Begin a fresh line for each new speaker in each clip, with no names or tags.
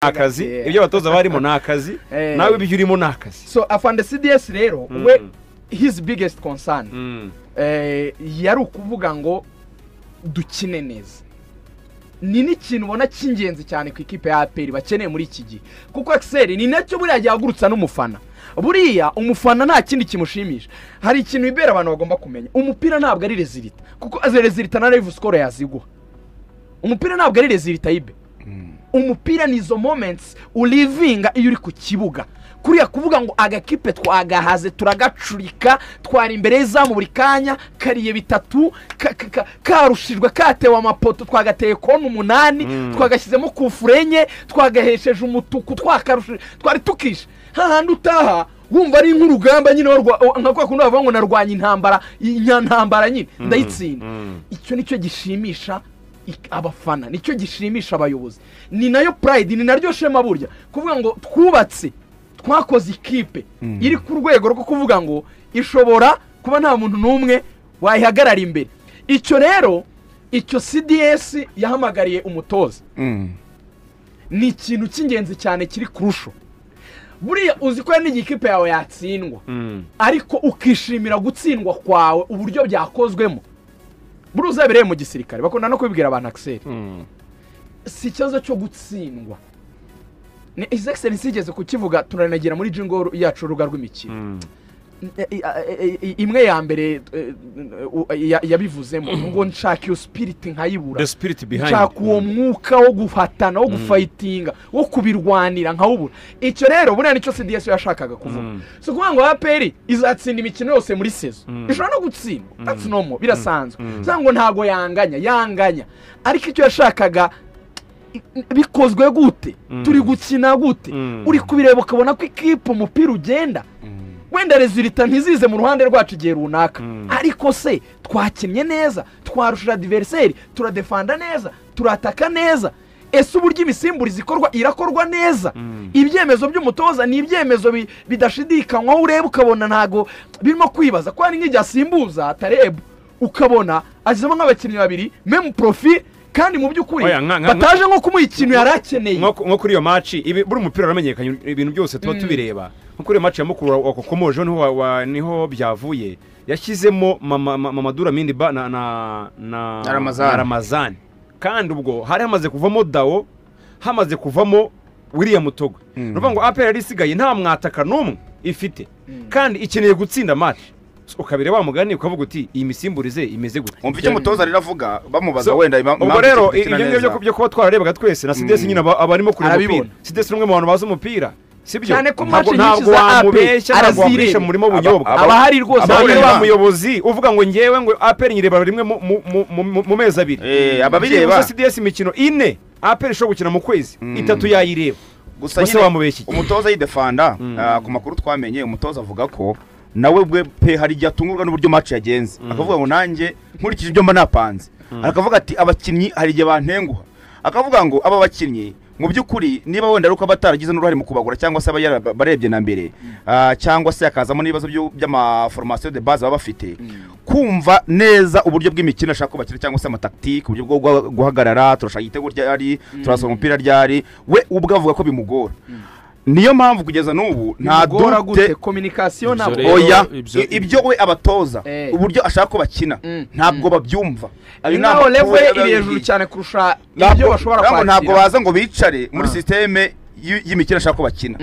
akazi ibyo abatoza barimo nakazi nawe ibyo urimo nakazi
so afande CDS rero we his biggest concern yari ukuvuga ngo dukine neza ni n'ikintu ubona cy'ingenzi cyane ku ikipe ya APR bakeneye muri iki gihe kuko Axel ni nacyo buriya yagurutsa n'umufana buriya umufana nta kindi kimushimisha hari ikintu ibera abantu bagomba kumenya umupira ntabwo ari rezilita kuko rezilita na live score yaziguha umupira ntabwo ari rezilita ibe umupira nizo moments ulivinga iyo uri ku kibuga kuriya kuvuga ngo agakipe twagahaze turagacurika twari imbere y'izamu buri kanya kariye bitatu karushijwe katewe amapoto twagateye kona 8 twagashyizemo kufurenye twagahesheje umutuku twakarushije twari tukishe hahandi utaha wumva ari nk'urugamba nyine nka kwa kundi bavuga ngo narwanya intambara nyine ndayitsinda icyo nicyo gishimisha abafana nicyo gishimisha abayobozi ni nayo pride ni naryo shema burya kuvuga ngo twubatse twakoze ikipe iri ku rwego rwo kuvuga ngo ishobora kuba nta muntu n'umwe wayihagarara imbere icyo rero icyo CDS yahamagariye umutoza ni ikintu cy'ingenzi cyane kiri kurusho buriya uzi ko n'igikipe yawe yatsindwa ariko ukishimira gutsindwa kwawe uburyo byakozwemo buri uzabereye mu gisirikare bakunda no kubibwira abantu Axel si ikibazo cyo gutsindwa ni His Excellency igeze kukivuga turanagira muri jingo yacu ruga rw'imikino imwe ya mbere yabivuzemo ngo nshaka iyo spirit nkayibura
the spirit behind
nshaka uwo mwuka wo gufatana wo gufightinga wo kubirwanira nkawubura icyo rero buriya nicyo CDS yashakaga kuvuga so kuvuga ngo APR izatsinda imikino yose muri season ishobora no gutsindwa that's normal birasanzwe zango ntago yanganya ariko icyo yashakaga bikozwe gute turi gukina gute uri kubireba ukabona ko ikipe umupira ugenda wenda resulta ntizize mu ruhande rwacu gihe runaka ariko se twakinnye neza twarushira adversaire turadefanda neza turataka neza ese uburyo imisimburizi ikorwa irakorwa neza ibyemezo by'umutoza ni ibyemezo bidashidikanywa ureba ukabona ntago birimo kwibaza ko ari nk'ijya simbuza Tareb ukabona azemo nk'abakinnyi babiri même profil kandi mu by'ukuri bataje nko kumuha ikintu yarakeneye
nko kuri iyo match buri umupira uramenyekanye ibintu byose tuba tubireba nko kuri iyo match ya mukuru wakokomoje niho byavuye yashyizemo Mamadou Lamine Ba na Ramazani kandi ubwo hari hamaze kuvamo Dao hamaze kuvamo William Mutogo nuvuga ngo APR yari isigaye nta mwataka n'umwe ifite kandi ikeneye gutsinda match ukabire wa mugani ukavuga uti iyi misimburize imeze gute
umva icyo mutoza riravuga bamubaza wenda
ubwo rero ibyo byo kuba twararebaga twese na CDS nyine abarimo kuri umupira CDS rumwe mu bantu bazi umupira sibyo ntabwo wamubeshya ntabwo mu murimo bunyobwa
abahari rwose
wa muyobozi uvuga ngo ngewe ngo APR nyireba rimwe mu mezi abiri
ababireba
CDS imikino 4 APR ishobora gukina mu kwezi 3 yayireba
gusa wamubeshya umutoza yidefanda ku makuru twamenye umutoza avuga ko nawe bwe pe hari ryatungurwa n'uburyo match yagenze akavuga ngo nanjye nkurikije ibyo mba napanze akavuga ati abakinnyi hari igihe bantenguha akavuga ngo aba bakinnyi mu by'ukuri niba wenda ruko bataragize n'uruhare mu kubagura cyangwa se barebye na mbere cyangwa se akazamo n'ibibazo by'amaformation de base baba bafite kumva neza uburyo bw'imikino ashaka ko bakira cyangwa se amatactique uburyo bwo guhagarara turashaka igitego ryari turasoma umupira ryari we ubwo avuga ko bimugora niyo mpamvu kugeza n'ubu nta dute
communication nabo
oya ibyo we abatoza uburyo ashaka ko bakina ntabwo babyumva
ari naho level iri hejuru cyane kurusha ibyo bashobora kwakira
ntabwo baza ngo bicare muri systeme y'imikino ashaka ko bakina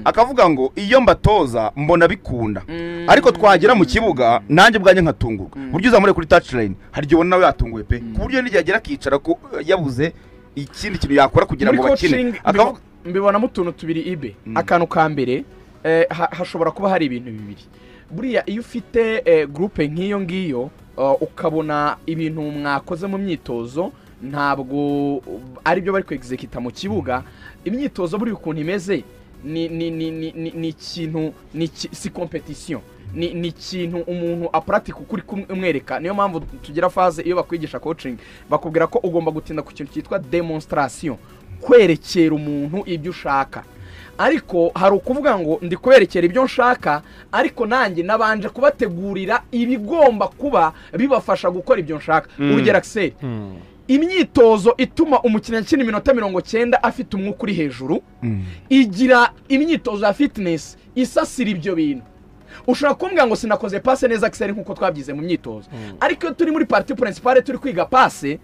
akavuga ngo iyo mbatoza mbona bikunda ariko twagera mu kibuga nanjye bwanye nkatungurwa buryo uzamure kuri touchline hari gihe ubona nawe yatunguwe pe ku buryo n'igihe agera akicara ko yabuze ikindi kintu yakora kugira ngo bakine
mbibonamo utuntu tubiri ibe akantu ka mbere hashobora kuba hari ibintu bibiri buriya iyo ufite groupe nk'iyo ngiyo ukabona ibintu mwakoze mu myitozo ntabwo ari byo bari kwexecute mu kibuga imyitozo buri ukuntu imeze ni ikintu si competition ni ikintu umuntu apratika ukuri kumwereka niyo mpamvu tugira phase iyo bakwigisha coaching bakubwira ko ugomba gutinda ku kintu cyitwa demonstration kwerekera umuntu ibyo ushaka ariko hari ukuvuga ngo ndi kwerekera ibyo nshaka ariko nanjye nabanje kubategurira ibigomba kuba bibafasha gukora ibyo nshaka urugero Axel imyitozo ituma umukinnyi akina iminota 90 afite umwuka uri hejuru igira imyitozo ya fitness isasira ibyo bintu. Ushobora kumbwira ngo sinakoze passe neza Axel nkuko twabyize mu myitozo, ariko iyo turi muri partie principale turi kwiga passe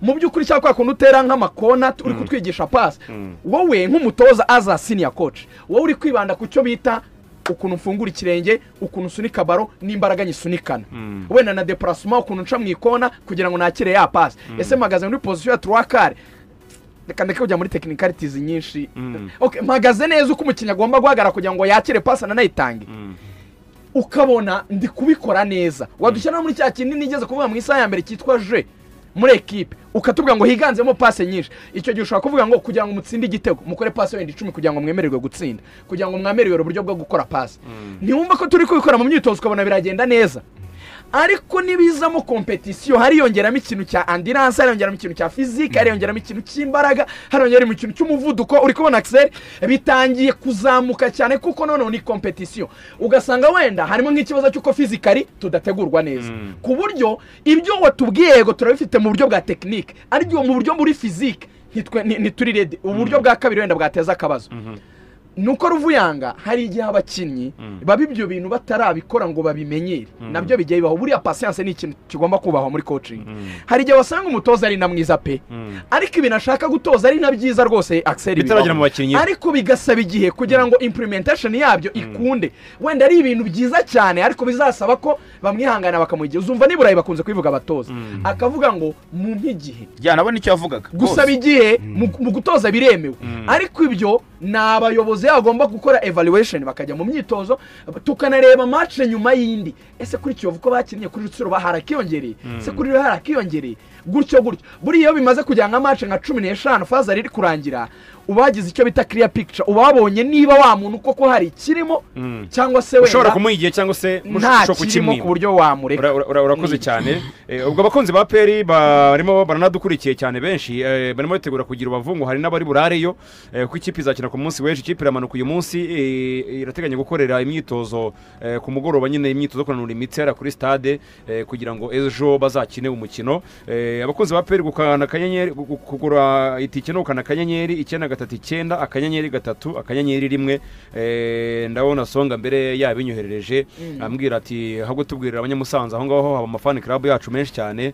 mu by'ukuri cyangwa kuntu utera nk'amakona uri kutwigisha passe, wowe nk'umutoza aza senior coach wowe uri kwibanda ku cyo bita ukuntu mfungura ikirenge, ukuntu sunika baro n'imbaraga nyisunikana, wenda na déplacement ukuntu nca mu ikona kugira ngo nakire ya passe. Ese magaze muri position ya 3 quarts, reka ndeke kujya muri technicalities nyinshi. Okay, magaze neza uko umukinnyi agomba guhagara kugira ngo yakire passe nanayitange, ukabona ndi kubikora neza. Wadushyira muri cya kinini nigeze kuvuga mu isaha ya mbere cyitwa je muri equipe, ukatubwira ngo higanzemo passe nyinshi. Icyo gihe ushaka kuvuga ngo kugira ngo mutsinde igitego mukore passe wenda 10 kugira ngo mwemererwe gutsinda, kugira ngo mwamererwe uburyo bwo gukora passe. Ntiwumva ko turi kubikora mu myitozo ukabona biragenda neza, ariko nibizamo competition hari yongeramo ikintu cya endurance, hari yongeramo ikintu cya physique, hari yongeramo ikintu cy'imbaraga, hari yongeramo ikintu cy'umuvuduko. Uri kubona Axel bitangiye kuzamuka cyane kuko none ni competition. Ugasanga wenda harimo nk'ikibazo cy'uko physically tudategurwa neza, ku buryo ibyo watubwiye yego turabifite mu buryo bwa technique, ariko mu buryo muri physique ntituri ready. Uburyo bwa kabiri wenda bwateza akabazo nuko Ruvuyanga hari igihe abakinnyi baba ibyo bintu batarabikora ngo babimenyere, nabyo bigiye bibaho. Buriya patience ni ikintu kigomba kubaho muri coaching. Hari igihe wasanga umutoza ari na mwiza pe, ariko ibintu ashaka gutoza ari na byiza rwose Axel
bitaragira mu bakinnyi,
ariko bigasaba igihe kugira ngo implementation yabyo ikunde. Wenda ari ibintu byiza cyane ariko bizasaba ko bamwihangana bakamugiye. Uzumva niburayi bakunze kwivuga abatoza akavuga ngo mu mpigihe
nabona icyo yavugaga
gusaba igihe mu gutoza biremewe, ariko ibyo n'abayobozi agomba gukora evaluation bakajya mu myitozo tukanareba match nyuma yindi. Ese kuri Kiyovu ko bakinnye kuri Rutsiro baharakiyongereye, ese kuri harakiyongereye gutyo. Buri iyo bimaze kujya nka match nka 15 faza riri kurangira, ubagize icyo bita clear picture, ubabonye niba wa muntu koko hari kirimo cyangwa se wenda
ushobora kumuyigiye cyangwa se
musho kukimwima ku buryo wamureka.
Urakoze cyane. Ubwo abakunzi ba Peri barimo baranadukurikiye cyane, benshi barimo bitegura kugira ubavungu. Hari n'abari burareyo ku ikipe izakina ku munsi w'ejo. Ikipe iramanuka uyu munsi, irateganya gukorera imyitozo ku mugoroba, nyine imyitozo kunanura imitsi yara kuri stade kugira ngo ejo bazakine umukino. Abakunzi ba Peri gukana kanyenyeri, kugura itike no gukana kanyenyeri 939 akanyenyeri 3 akanyenyeri 1. Ndabona Songa mbere yabinyoherereje ambwira ati ahubwo tubwirira abanyamusanze aho ngaho haba amafani club yacu menshi cyane,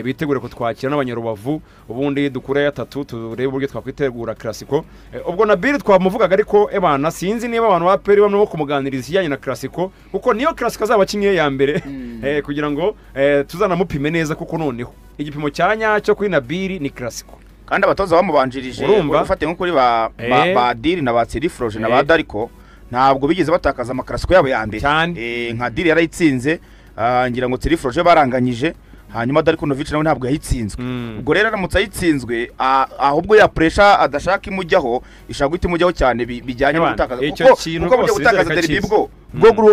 bitegure ko twakira n'abanyarubavu, ubundi dukura ya 3 turebe uburyo twakwitegura classico. Ubwo na Bill twamuvugaga, ariko ebana sinzi niba abantu ba Peri bamwe bo kumuganiriza ijyanye na classico, kuko niyo classico azabakinye ya mbere kugira ngo tuzanamupime neza, kuko noneho igipimo cyanya cyo kuri na Bill ni classico.
Kandi abatoza bamubanjirije ufate nko kuri ba Diri na ba Serifroje na ba Dariko ntabwo bigeze batakaza amakarasiko yabo ya mbere. Nka Diri yarayitsinze, ngira ngo Serifroje baranganyije, hanyuma Dariko Novic nawe ntabwo yayitsinzwe. Ubwo rero aramutse ayitsinzwe ahubwo ya pressure adashaka imujyaho ishaka guhita imujyaho cyane bijyanye no gutakaza, kuko buryo gutakaza derby bwo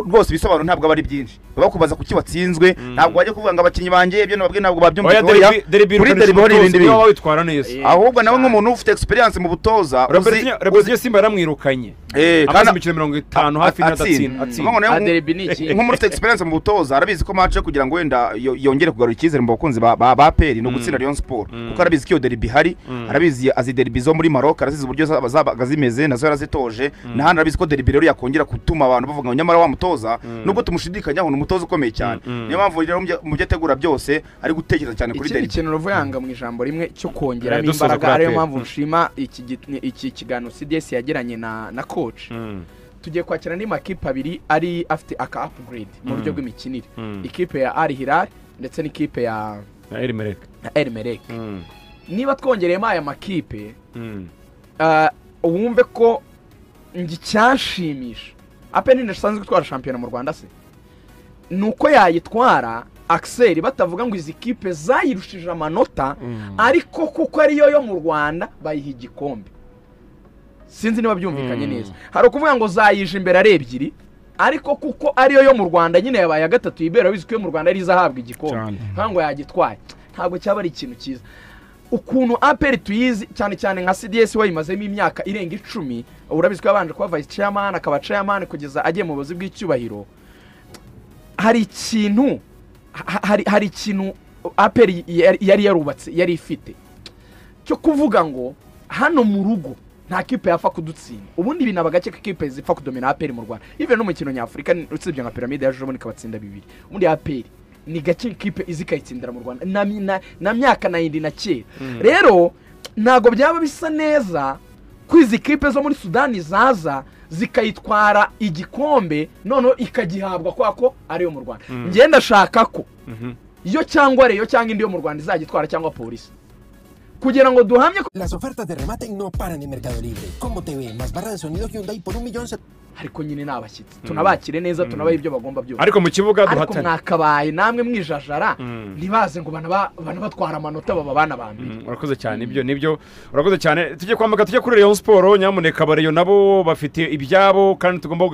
rwose bisobanuro ntabwo bari byinshi. Bakubaza kuki watsinzwe, ntabwo wajye kuvuga ngo abakinnyi banje ibyo nababwiye ntabwo babyumva.
Kuri derby hori ibindi bintu witwara neza,
ahubwo nawe nk'umuntu ufite experience mu butoza.
Robert Simba yaramwirukanye kandi imikino 50 hafi n'adatsinda.
Nk'umuntu ufite experience mu butoza arabizi ko match kugira ngo wenda yongere kugarura icyizere mu bakunzi ba Peri no gutsinda Rayon Sport, kuko arabizi ko iyo derby hari, arabizi azi derby zo muri Maroc, arazizi uburyo zabaga zimeze nazo yarazitoje, na hano arabizi ko derby rero yakongera gutuma abantu bavuga ngo nyamara wa mutoza nubwo tumushidikanyaho ni umutoza ukomeye cyane. Niyo mpamvu rero mu byo ategura byose ari gutekereza cyane kuri derby.
Ikintu Ruvuyanga mu ijambo rimwe cyo kongeramo imbaraga, ariyo mpamvu nshima iki kiganiro CDS yagiranye na coach. Tugiye kwakira ni makipe abiri ari afite aka upgrade mu buryo bw'imikinire, ikipe ya Al Hilal ndetse n'ikipe ya El Merreikh. Niba twongereyemo aya makipe wumve ko ngicyashimisha apeni ndasanzwe gutwara shampiyona mu Rwanda se nuko yayitwara Axel batavuga ngo izi kipe zayirushije amanota, ariko kuko ariyo yo mu Rwanda bayiha igikombe. Sinzi niba byumvikanye neza. Hari ukuvuga ngo zayije imbere ari ebyiri, ariko kuko ariyo yo mu Rwanda nyine yabaye gatatu ibera bizwe mu Rwanda ari zahabwa igikombe, ntango yagitwaye. Ntabwo cyaba ari ikintu cyiza. Ukuntu APR tuyizi cyane cyane nka CDS wayimazemo imyaka irenga 10, urabizwe abanje kuba vice chairman akaba chairman kugeza agiye mu buzi bw'icyubahiro. Hari ikintu APR yari yarubatse yari ifite cyo kuvuga ngo hano mu rugo nta kipe yafa kudutsinda ubundi binaba gake ko kipe zipfa kudomina APR mu Rwanda even no mu kino nyafurika utsibye nka Pyramide yaje muri kabatsinda 2 ubundi APR ni gake kipe izikayitsindira mu Rwanda na myaka na yindi na kera rero nago byaba bisa neza kwizi kipe zo muri Sudani zaza zikayitwara igikombe none ikagihabwa kwako ari yo mu Rwanda ngenda shaka ko yo cyangwa reyo cyangwa indi yo mu Rwanda izagitwara cyangwa polisi kugira ngo duhamye.
Las ofertas de remate no paran en Mercado Libre. Combo TV más barra de sonido Hyundai por 1.000.000.
ariko nyine nabashyitsi tunabakire neza tunabaye ibyo bagomba byose
ariko mu kibuga
ariko
duhatana
mwakabaye namwe mwijajara ntibaze ngo bana batwara amanota baba bana bambiri.
urakoze cyane nibyo urakoze cyane tujye kwambuka tujye kuri Rayon Sport nyamuneka bareyo nabo bafite ibyabo kandi tugomba